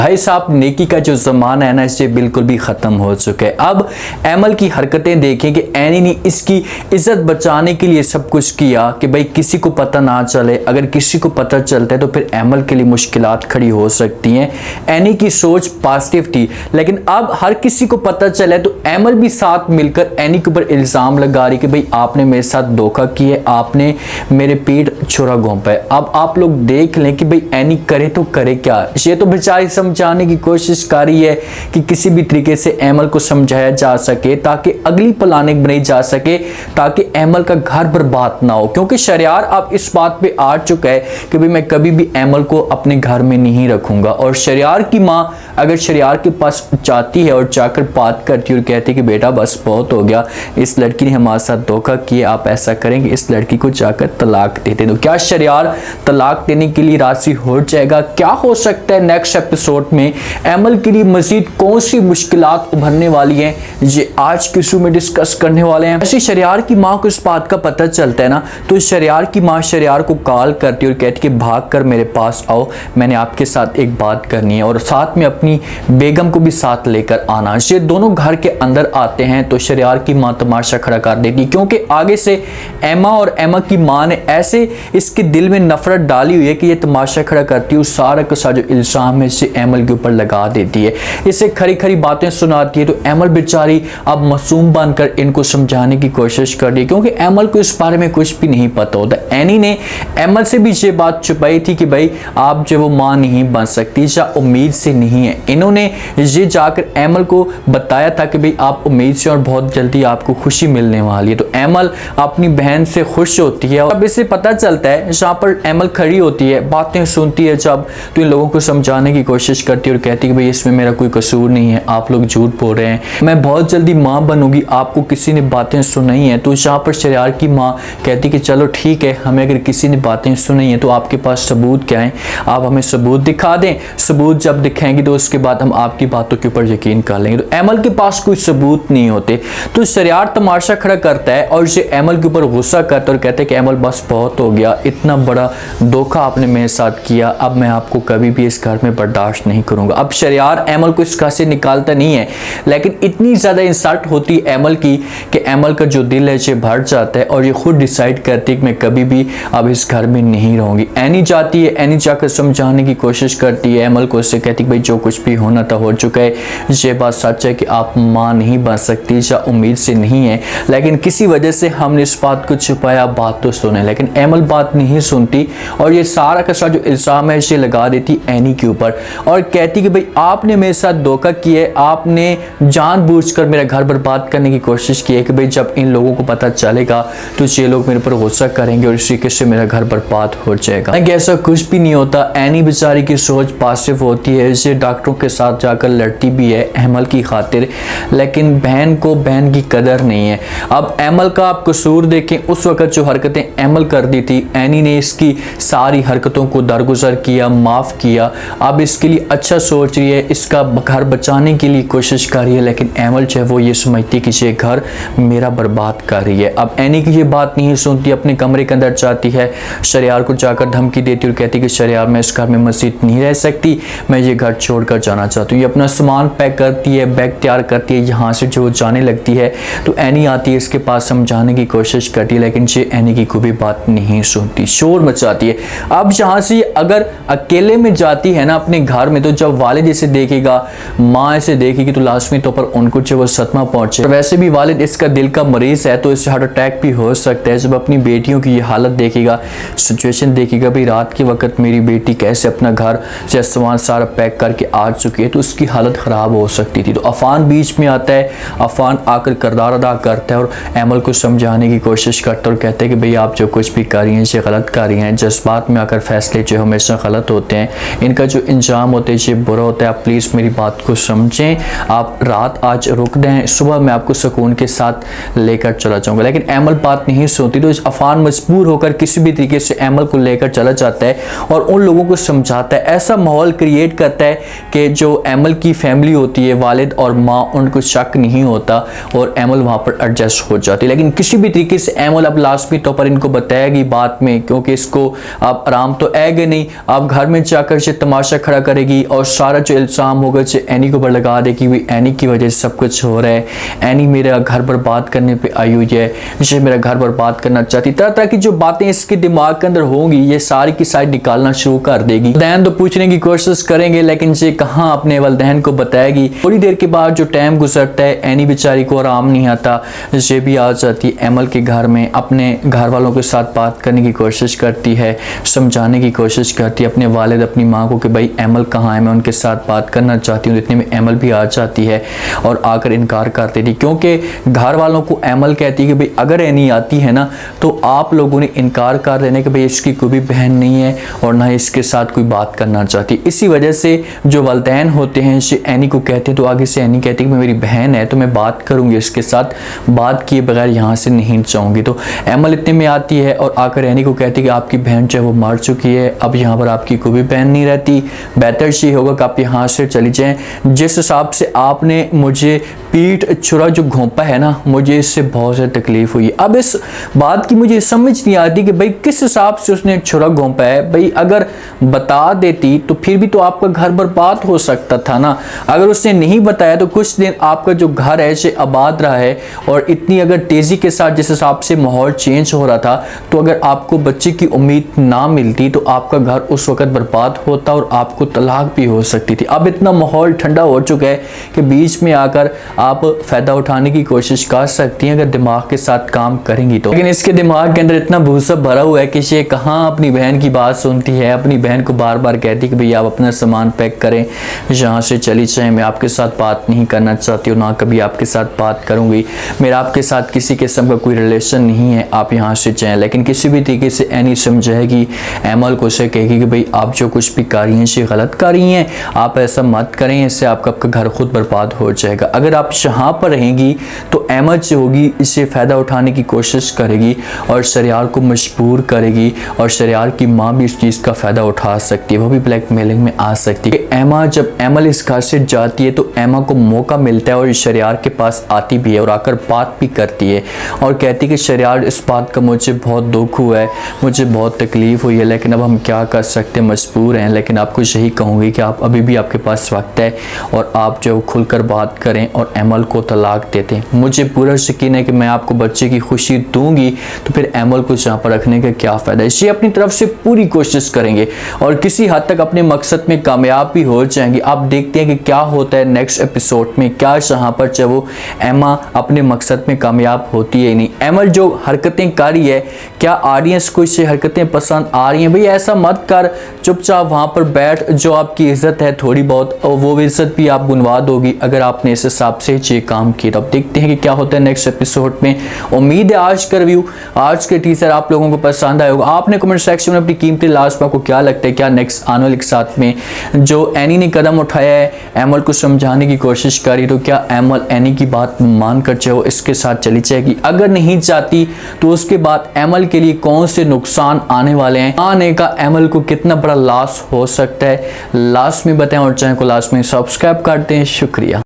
भाई साहब, नेकी का जो ज़माना है ना, इससे बिल्कुल भी ख़त्म हो चुका है। अब एमल की हरकतें देखें कि एनी ने इसकी इज्जत बचाने के लिए सब कुछ किया कि भाई किसी को पता ना चले। अगर किसी को पता चलता है तो फिर एमल के लिए मुश्किलात खड़ी हो सकती हैं। एनी की सोच पॉजिटिव थी, लेकिन अब हर किसी को पता चला है तो एमल भी साथ मिलकर एनी के ऊपर इल्ज़ाम लगा रही कि भाई आपने मेरे साथ धोखा किया, आपने मेरे पीठ छुरा घोंपा है। अब आप लोग देख लें कि भाई एनी करे तो करे क्या। ये तो बेचारी समझाने की कोशिश कर रही है कि किसी भी तरीके से एमल को समझाया जा सके ताकि अगली प्लानिंग बनाई जा सके, ताकि एमल का घर बर्बाद ना हो। क्योंकि शरियार अब इस बात पे आ चुका है कि भाई मैं कभी भी एमल को अपने घर में नहीं रखूंगा। और शरियार की माँ अगर शरियार के पास जाती है और जाकर बात करती है और कहती है कि बेटा बस बहुत हो गया, इस लड़की ने हमारे साथ धोखा किया, आप ऐसा करेंगे इस लड़की को जाकर तलाक देते, तो क्या शरियार तलाक देने के लिए राजी हो जाएगा? क्या हो सकता है नेक्स्ट एपिसोड में एमल के लिए मजीद कौन सी मुश्किलात उभरने वाली हैं, ये आज के शो में डिस्कस करने वाले हैं। ऐसे शरियार की माँ को इस बात का पता चलता है ना, तो शरियार की माँ शरियार को कॉल करती है और कहती है कि भाग कर मेरे पास आओ, मैंने आपके साथ एक बात करनी है और साथ में अपनी बेगम को भी साथ लेकर आना। ये दोनों घर के अंदर आते हैं तो शरियार की माँ तमाशा खड़ा कर देती, क्योंकि आगे से एमा और एमा की माँ ने ऐसे इसके दिल में नफरत डाली हुई है कि ये तमाशा खड़ा करती है, सारा का सारा जो इल्जाम है इसे एमल के ऊपर लगा देती है, इसे खरी खरी बातें सुनाती है। तो एमल बेचारी अब मासूम बनकर इनको समझाने की कोशिश कर रही है, क्योंकि एमल को इस बारे में कुछ भी नहीं पता होता। एनी ने एमल से भी ये बात छुपाई थी कि भाई आप जो वो माँ नहीं बन सकती या उम्मीद से नहीं है। इन्होंने ये जाकर एमल को बताया था कि भाई आप उम्मीद से और बहुत जल्दी आपको खुशी मिलने वाली है। तो एमल अपनी बहन से खुश होती है। अब इसे पता चलता है, जहाँ पर एमल खड़ी होती है बातें सुनती है जब, तो इन लोगों को समझाने की कोशिश करती है और कहती है कि भाई इसमें मेरा कोई कसूर नहीं है, आप लोग झूठ बोल रहे हैं, मैं बहुत जल्दी माँ बनूंगी, आपको किसी ने बातें सुनाई हैं। तो जहाँ पर शरियार की माँ कहती कि चलो ठीक है, हमें अगर किसी ने बातें सुनाई हैं तो आपके पास सबूत क्या है, आप हमें सबूत दिखा दें, सबूत जब दिखाएंगे तो उसके बाद हम आपकी बातों के ऊपर यकीन कर लेंगे। तो एमल के पास कोई सबूत नहीं होते, तो शरियार तमाशा खड़ा करता है और ये एमल के ऊपर गुस्सा करता है और कहता है कि एमल बस बहुत हो गया, इतना बड़ा धोखा आपने मेरे साथ किया, अब मैं आपको कभी भी इस घर में बर्दाश्त नहीं करूंगा। अब शरियार एमल को इस घर से निकालता नहीं है, लेकिन इतनी ज्यादा इंसल्ट होती है एमल की कि एमल का जो दिल है ये भर जाता है और ये खुद डिसाइड करती है कि मैं कभी भी अब इस घर में नहीं रहूंगी। एनी जाती है, एनी जाकर समझाने की कोशिश करती है एमल को, उससे कहती है भाई जो कुछ भी होना था हो चुका है, ये बात सच है कि आप माँ नहीं बन सकती या उम्मीद से नहीं है, लेकिन किसी वजह से हमने इस बात को छुपाया, बात तो सुने। लेकिन एमल बात नहीं सुनती और ये सारा का सारा जो इल्जाम है इसे लगा देती एनी के ऊपर और कहती कि भाई आपने मेरे साथ धोखा किया है, आपने जानबूझकर मेरा घर बर्बाद करने की कोशिश की है कि भाई जब इन लोगों को पता चलेगा तो ये लोग मेरे पर गुस्सा करेंगे और इस तरीके से मेरा घर बर्बाद हो जाएगा। ऐसा कुछ भी नहीं होता। एनी बेचारी की सोच पॉजिटिव होती है, इसे डॉक्टरों के साथ जाकर लड़ती भी है एमल की खातिर, लेकिन बहन को बहन की कदर नहीं है। अब एमल का आप कसूर देखें, उस वक्त जो हरकतें एमल कर दी थी, एनी ने इसकी सारी हरकतों को दरगुजर किया, माफ़ किया, अब इसके लिए अच्छा सोच रही है, इसका घर बचाने के लिए कोशिश कर रही है, लेकिन एमल जो है वो ये समझती कि ये घर मेरा बर्बाद कर रही है। अब एनी की ये बात नहीं सुनती, अपने कमरे के अंदर जाती है, शरियार को जाकर धमकी देती और कहती कि शरियार मैं इस घर में मज़ीद नहीं रह सकती, मैं ये घर छोड़कर जाना चाहती हूँ। ये अपना सामान पैक करती है, बैग तैयार करती है, यहाँ से जो जाने लगती है तो एनी आती है, इसके पास समझाने की कोशिश करती है, लेकिन ये एनी की कोई भी बात नहीं सुनती, शोर मचाती है। अब यहाँ से अगर अकेले में जाती है ना अपने घर में, तो जब वालिद इसे देखेगा, माँ इसे देखेगी, तो लाजमी तौर पर उनको जो वो सदमा पहुंचे। वैसे भी वालिद इसका दिल का मरीज है तो इससे हार्ट अटैक भी हो सकता है। जब अपनी बेटियों की ये हालत देखेगा, सिचुएशन देखेगा, भाई रात के वक्त मेरी बेटी कैसे अपना घर से सामान सारा पैक करके आ चुकी है, तो उसकी हालत ख़राब हो सकती थी। तो अफान बीच में आता है, अफान आकर किरदार अदा करता है और एमल को समझाने की कोशिश करता है और कहते हैं कि भाई आप जो कुछ भी कर रही हैं ये गलत कर रही हैं, जज्बात में आकर फैसले जो हमेशा गलत होते हैं, इनका जो इंजाम होता है ये बुरा होता है, आप प्लीज़ मेरी बात को समझें, आप रात आज रुक दें, सुबह मैं आपको सुकून के साथ लेकर चला जाऊँगा। लेकिन एमल बात नहीं सुनती, तो अफान मजबूर होकर किसी भी तरीके से एमल को लेकर चला जाता है और उन लोगों को समझाता है, ऐसा माहौल क्रिएट करता है कि जो एमल की फैमिली होती है, वालिद और माँ, उनको शक नहीं होता और एमल वहाँ पर एडजस्ट हो जाती है। लेकिन किसी भी तरीके से एमल अब लाजमी तौर पर इनको बताएगी बात में, क्योंकि इसको अब आराम तो आएगा नहीं। आप घर में जाकर से तमाशा खड़ा करेगी और सारा जो इल्ज़ाम होगा से एनी को ऊपर लगा देगी, भाई एनी की वजह से सब कुछ हो रहा है, एनी मेरा घर बर्बाद करने पे आई हुई है, जिसे मेरा घर बर्बाद करना चाहती। तरह तरह की जो बातें इसके दिमाग के अंदर होंगी ये सारी की सारी निकालना शुरू कर देगी। वालिदैन तो पूछने की कोशिश करेंगे लेकिन ये कहाँ अपने वालिदैन को बताएगी। थोड़ी देर के बाद जो टाइम गुजरता है, एनी बेचारी को आराम नहीं आता, ये भी आ जाती है एमल के घर में, अपने घर वालों के साथ बात करने की कोशिश करती है, समझाने की कोशिश करती है अपने वालिद अपनी माँ को कि भाई एमल कहाँ है, मैं उनके साथ बात करना चाहती हूँ। इतने में एमल भी आ जाती है और आकर इनकार कर देती, क्योंकि घर वालों को एमल कहती है कि भाई अगर एनी आती है ना तो आप लोगों ने इनकार कर देने कि भाई इसकी कोई भी बहन नहीं है और ना इसके साथ कोई बात करना चाहती। इसी वजह से जो वालिदैन होते हैं ये एनी को कहते हैं, तो आगे से एनी कहती है कि मेरी बहन है तो मैं बात करूँगी, इसके साथ बात किए बगैर यहाँ से नहीं जाऊँगी। तो एमल इतने में आती है और आकर एनी को कहती है कि आपकी बहन जो है वो मर चुकी है, अब यहाँ पर आपकी कोई भी बहन नहीं रहती, बेहतर ये होगा कि आप यहाँ से चली जाएं। जिस हिसाब से आपने मुझे पीठ छुरा जो घोंपा है ना, मुझे इससे बहुत ज़्यादा तकलीफ हुई। अब इस बात की मुझे समझ नहीं आती कि भाई किस हिसाब से उसने छुरा घोंपा है। भाई अगर बता देती तो फिर भी तो आपका घर बर्बाद हो सकता था ना। अगर उसने नहीं बताया तो कुछ दिन आपका जो घर है इसे आबाद रहा है, और इतनी अगर तेज़ी के साथ जिस हिसाब से माहौल चेंज हो रहा था, तो अगर आपको बच्चे की उम्मीद ना मिलती तो आपका घर उस वक्त बर्बाद होता और आपको तलाक भी हो सकती थी। अब इतना माहौल ठंडा हो चुका है कि बीच में आकर आप फ़ायदा उठाने की कोशिश कर सकती हैं अगर दिमाग के साथ काम करेंगी तो। लेकिन इसके दिमाग के अंदर इतना भूसा भरा हुआ है कि ये कहाँ अपनी बहन की बात सुनती है, अपनी बहन को बार बार कहती है कि भैया आप अपना सामान पैक करें, यहाँ से चली जाएं, मैं आपके साथ बात नहीं करना चाहती हूँ, ना कभी आपके साथ बात करूँगी, मेरा आपके साथ किसी किस्म का कोई रिलेशन नहीं है, आप यहाँ से जाएँ। लेकिन किसी भी तरीके से एनी समझाएगी एमल को, से कहेगी कि भाई आप जो कुछ भी कर रही हैं ये गलत कर रही हैं, आप ऐसा मत करें, इससे आपका घर खुद बर्बाद हो जाएगा। अगर आप यहाँ पर रहेंगी तो एमल जो होगी इससे फ़ायदा उठाने की कोशिश करेगी और शरियार को मजबूर करेगी, और शरियार की माँ भी इस चीज़ का फ़ायदा उठा सकती है, वो भी ब्लैकमेलिंग में आ सकती है। एमा जब एमल इस घर से जाती है तो एमा को मौका मिलता है और शरियार के पास आती भी है और आकर बात भी करती है और कहती है कि शरियार इस बात का मुझे बहुत दुख हुआ है, मुझे बहुत तकलीफ़ हुई है, लेकिन अब हम क्या कर सकते हैं, मजबूर हैं। लेकिन आपको यही कहूँगी कि आप अभी भी आपके पास वक्त है और आप जो खुलकर बात करें और एमल को तलाक दे दें। मुझे पूरा यकीन है कि मैं आपको बच्चे की खुशी दूंगी, तो फिर एमल को यहाँ पर रखने का क्या फ़ायदा है। ये अपनी तरफ से पूरी कोशिश करेंगे और किसी हद तक अपने मकसद में कामयाब भी हो जाएंगे। आप देखते हैं कि क्या होता है नेक्स्ट एपिसोड में, क्या यहाँ पर चाहे वो एमा अपने मकसद में कामयाब होती है नहीं। एमल जो हरकतें कर रही है, क्या ऑडियंस को इससे हरकतें पसंद आ रही हैं? भाई ऐसा मत कर, चुपचाप वहाँ पर बैठ, जो आपकी इज्जत है थोड़ी बहुत और वो इज्जत भी आप गुनवा दोगी अगर आपने इस हिसाब से ये काम किया। तो अब देखते हैं कि क्या होता है नेक्स्ट एपिसोड में। उम्मीद है आज का रिव्यू, आज के टीजर आप लोगों को पसंद आया होगा। आपने कमेंट सेक्शन में अपनी कीमती लास्ट को क्या लगता है, क्या नेक्स्ट आने वाले के साथ में जो एनी ने कदम उठाया है एमल को समझाने की कोशिश करी, तो क्या एमल एनी की बात मानकर चाहे इसके साथ चली जाएगी? अगर नहीं चाहती तो उसके बाद एमल के लिए कौन से नुकसान आने वाले हैं, आने का एमल को कितना बड़ा लॉस हो सकता है, लास्ट में बताएं और चैनल को लास्ट में सब्सक्राइब कर दें। शुक्रिया।